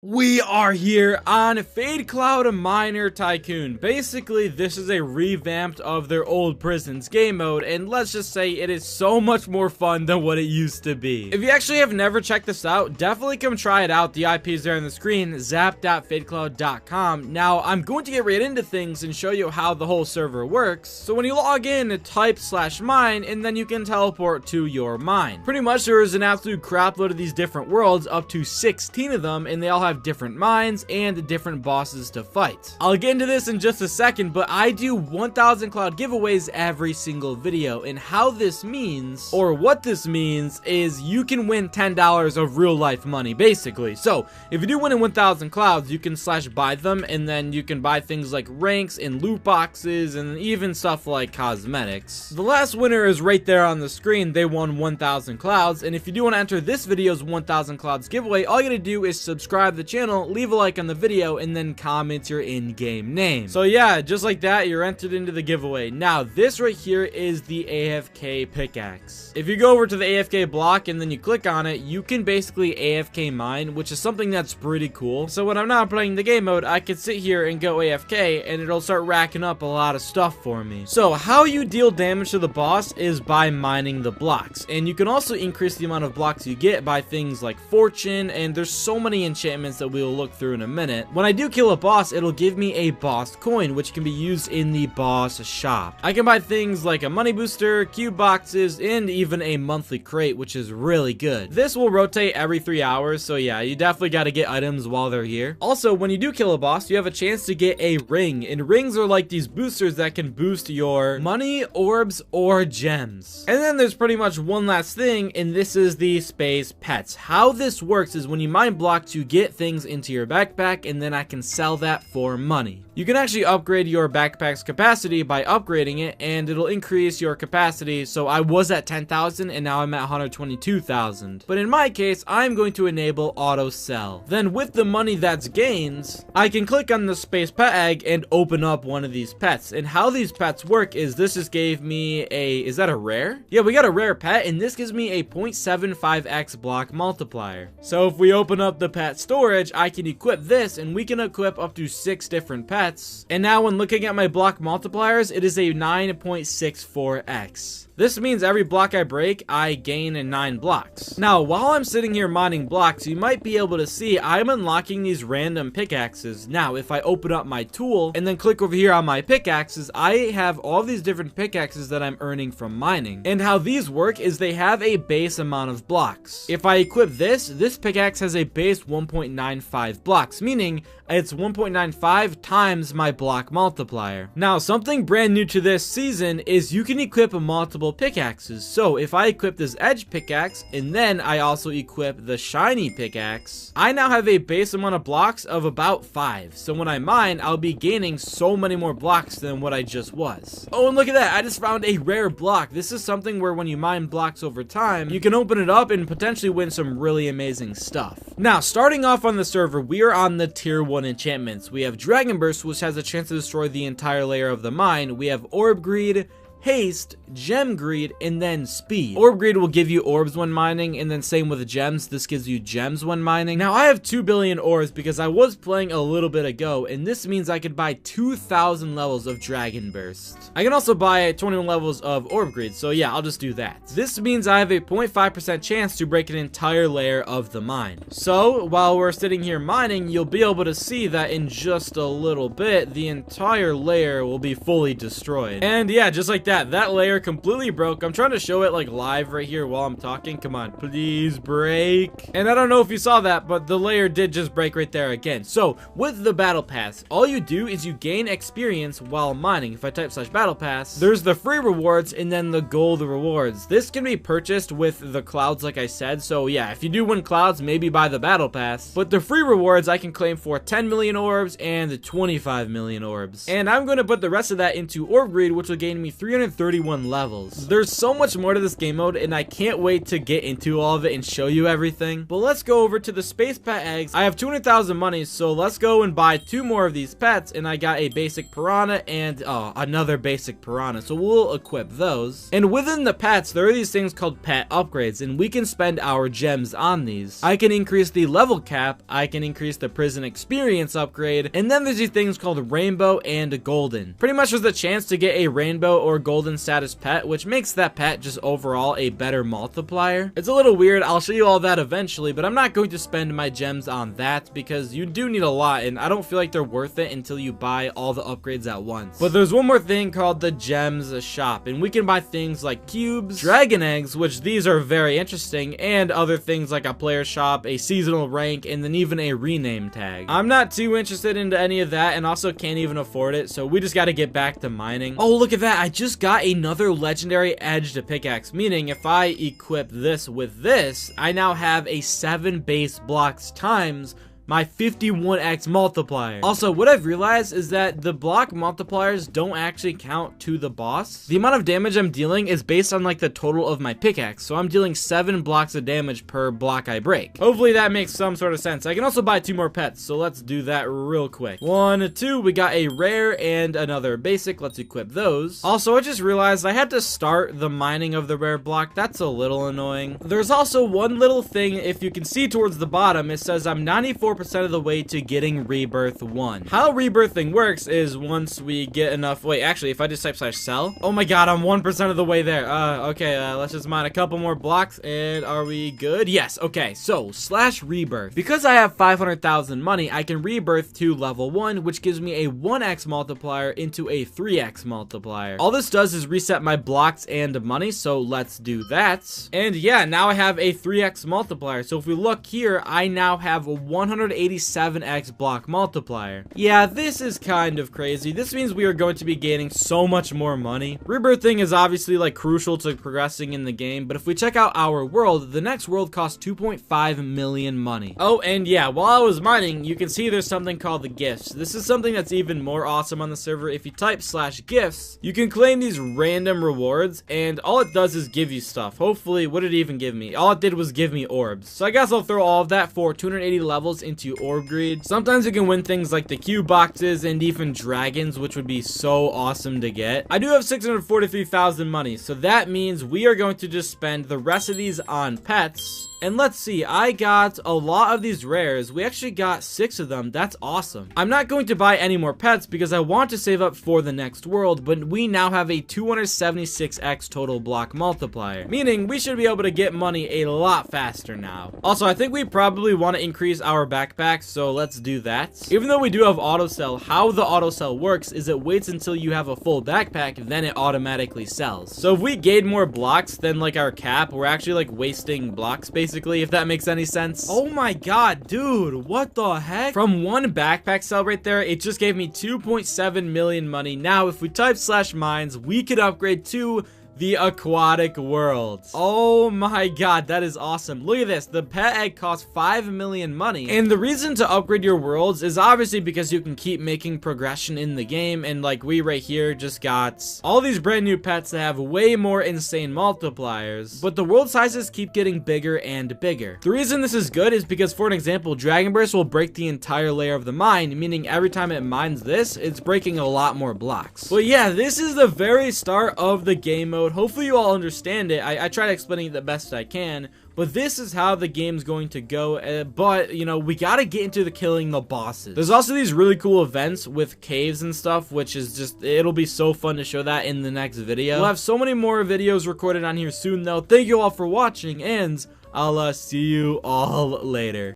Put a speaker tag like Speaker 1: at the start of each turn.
Speaker 1: We are here on Fade Cloud Miner Tycoon. Basically, this is a revamped of their old prisons game mode, and let's just say it is so much more fun than what it used to be. If you actually have never checked this out, definitely come try it out. The IP is there on the screen, zap.fadecloud.com. Now, I'm going to get right into things and show you how the whole server works. So when you log in, type /mine, and then you can teleport to your mine. Pretty much, there is an absolute crap load of these different worlds, up to 16 of them, and they all have different mines and different bosses to fight. I'll get into this in just a second, but I do 1,000 cloud giveaways every single video, and how this means, or what this means, is you can win $10 of real life money, basically. So if you do win in 1,000 clouds, you can /buy them, and then you can buy things like ranks and loot boxes and even stuff like cosmetics. The last winner is right there on the screen. They won 1,000 clouds, and if you do want to enter this video's 1,000 clouds giveaway, all you gotta do is subscribe to the channel, leave a like on the video, and then comment your in-game name. So yeah, just like that, you're entered into the giveaway. Now, this right here is the AFK pickaxe. If you go over to the AFK block and then you click on it, you can basically AFK mine, which is something that's pretty cool. So when I'm not playing the game mode, I can sit here and go AFK, and it'll start racking up a lot of stuff for me. So how you deal damage to the boss is by mining the blocks, and you can also increase the amount of blocks you get by things like fortune, and there's so many enchantments that we will look through in a minute. When I do kill a boss, it'll give me a boss coin, which can be used in the boss shop. I can buy things like a money booster, cube boxes, and even a monthly crate, which is really good. This will rotate every 3 hours, so yeah, you definitely got to get items while they're here. Also, when you do kill a boss, you have a chance to get a ring, and rings are like these boosters that can boost your money, orbs, or gems. And then there's pretty much one last thing, and this is the space pets. How this works is when you mine blocks, you get things into your backpack, and then I can sell that for money. You can actually upgrade your backpack's capacity by upgrading it, and it'll increase your capacity. So I was at 10,000 and now I'm at 122,000. But in my case, I'm going to enable auto sell. Then with the money that's gained, I can click on the space pet egg and open up one of these pets. And how these pets work is this just gave me a, is that a rare? Yeah, we got a rare pet, and this gives me a 0.75x block multiplier. So if we open up the pet storage, I can equip this, and we can equip up to 6 different pets. And now when looking at my block multipliers, it is a 9.64x. This means every block I break, I gain 9 blocks. Now, while I'm sitting here mining blocks, you might be able to see I'm unlocking these random pickaxes. Now, if I open up my tool and then click over here on my pickaxes, I have all these different pickaxes that I'm earning from mining. And how these work is they have a base amount of blocks. If I equip this pickaxe has a base 1.95 blocks, meaning it's 1.95 times my block multiplier. Now, something brand new to this season is you can equip multiple pickaxes. So if I equip this edge pickaxe and then I also equip the shiny pickaxe, I now have a base amount of blocks of about 5. So when I mine, I'll be gaining so many more blocks than what I just was. Oh, and look at that, I just found a rare block. This is something where when you mine blocks over time, you can open it up and potentially win some really amazing stuff. Now, starting off on the server, we are on the tier 1 enchantments. We have Dragon Burst, which has a chance to destroy the entire layer of the mine. We have Orb Greed, Haste, Gem Greed, and then Speed. Orb Greed will give you orbs when mining, and then same with the gems. This gives you gems when mining. Now, I have 2 billion orbs because I was playing a little bit ago, and this means I could buy 2,000 levels of Dragon Burst. I can also buy 21 levels of Orb Greed, so yeah, I'll just do that. This means I have a 0.5% chance to break an entire layer of the mine. So, while we're sitting here mining, you'll be able to see that in just a little bit, the entire layer will be fully destroyed. And yeah, just like that layer completely broke. I'm trying to show it like live right here while I'm talking. Come on, please break. And I don't know if you saw that, but the layer did just break right there again. So with the battle pass, all you do is you gain experience while mining. If I type /battle pass, there's the free rewards and then the gold rewards. This can be purchased with the clouds like I said. So yeah, if you do win clouds, maybe buy the battle pass. But the free rewards I can claim for 10 million orbs and 25 million orbs. And I'm going to put the rest of that into Orb Greed, which will gain me 300 331 levels. There's so much more to this game mode, and I can't wait to get into all of it and show you everything. But let's go over to the space pet eggs. I have 200,000 money, so let's go and buy 2 more of these pets, and I got a basic piranha and another basic piranha, so we'll equip those. And within the pets, there are these things called pet upgrades, and we can spend our gems on these. I can increase the level cap, I can increase the prison experience upgrade, and then there's these things called rainbow and golden. Pretty much there's a chance to get a rainbow or golden status pet, which makes that pet just overall a better multiplier. It's a little weird, I'll show you all that eventually, but I'm not going to spend my gems on that because you do need a lot, and I don't feel like they're worth it until you buy all the upgrades at once. But there's one more thing called the gems shop, and we can buy things like cubes, dragon eggs, which these are very interesting, and other things like a player shop, a seasonal rank, and then even a rename tag. I'm not too interested into any of that, and also can't even afford it, so we just got to get back to mining. Oh, look at that, I just got another legendary edged pickaxe, meaning if I equip this with this, I now have a 7 base blocks times my 51x multiplier. Also, what I've realized is that the block multipliers don't actually count to the boss. The amount of damage I'm dealing is based on like the total of my pickaxe, so I'm dealing 7 blocks of damage per block I break. Hopefully that makes some sort of sense. I can also buy 2 more pets, so let's do that real quick. 1, 2, we got a rare and another basic. Let's equip those. Also, I just realized I had to start the mining of the rare block. That's a little annoying. There's also one little thing, if you can see towards the bottom, it says I'm 94% of the way to getting rebirth 1. How rebirthing works is once we get enough, wait, actually, if I just type /sell, oh my god, I'm 1% of the way there. Okay, let's just mine a couple more blocks, and are we good? Yes, okay, so, /rebirth. Because I have 500,000 money, I can rebirth to level 1, which gives me a 1x multiplier into a 3x multiplier. All this does is reset my blocks and money, so let's do that. And yeah, now I have a 3x multiplier, so if we look here, I now have 187x block multiplier. Yeah, this is kind of crazy. This means we are going to be gaining so much more money. Rebirthing is obviously like crucial to progressing in the game, but if we check out our world, the next world costs 2.5 million money. Oh, and yeah, while I was mining, you can see there's something called the gifts. This is something that's even more awesome on the server. If you type /gifts, you can claim these random rewards, and all it does is give you stuff. Hopefully, what did it even give me? All it did was give me orbs. So I guess I'll throw all of that for 280 levels into orb greed. Sometimes you can win things like the cube boxes and even dragons, which would be so awesome to get. I do have 643,000 money, so that means we are going to just spend the rest of these on pets. And let's see, I got a lot of these rares. We actually got 6 of them. That's awesome. I'm not going to buy any more pets because I want to save up for the next world, but we now have a 276x total block multiplier, meaning we should be able to get money a lot faster now. Also, I think we probably want to increase our backpacks, so let's do that. Even though we do have auto sell, how the auto sell works is it waits until you have a full backpack, then it automatically sells. So if we gain more blocks than like our cap, we're actually like wasting blocks basically, if that makes any sense. Oh my god, dude, what the heck? From one backpack sell right there, it just gave me 2.7 million money. Now, if we type /mines, we could upgrade to the aquatic worlds. Oh my god, that is awesome. Look at this. The pet egg costs 5 million money. And the reason to upgrade your worlds is obviously because you can keep making progression in the game. And like we right here just got all these brand new pets that have way more insane multipliers. But the world sizes keep getting bigger and bigger. The reason this is good is because, for an example, Dragon Burst will break the entire layer of the mine, meaning every time it mines this, it's breaking a lot more blocks. But yeah, this is the very start of the game mode. Hopefully you all understand it. I try to explain it the best I can, but this is how the game's going to go. But, you know, we gotta get into the killing the bosses. There's also these really cool events with caves and stuff, which is just, it'll be so fun to show that in the next video. We'll have so many more videos recorded on here soon, though. Thank you all for watching, and I'll see you all later.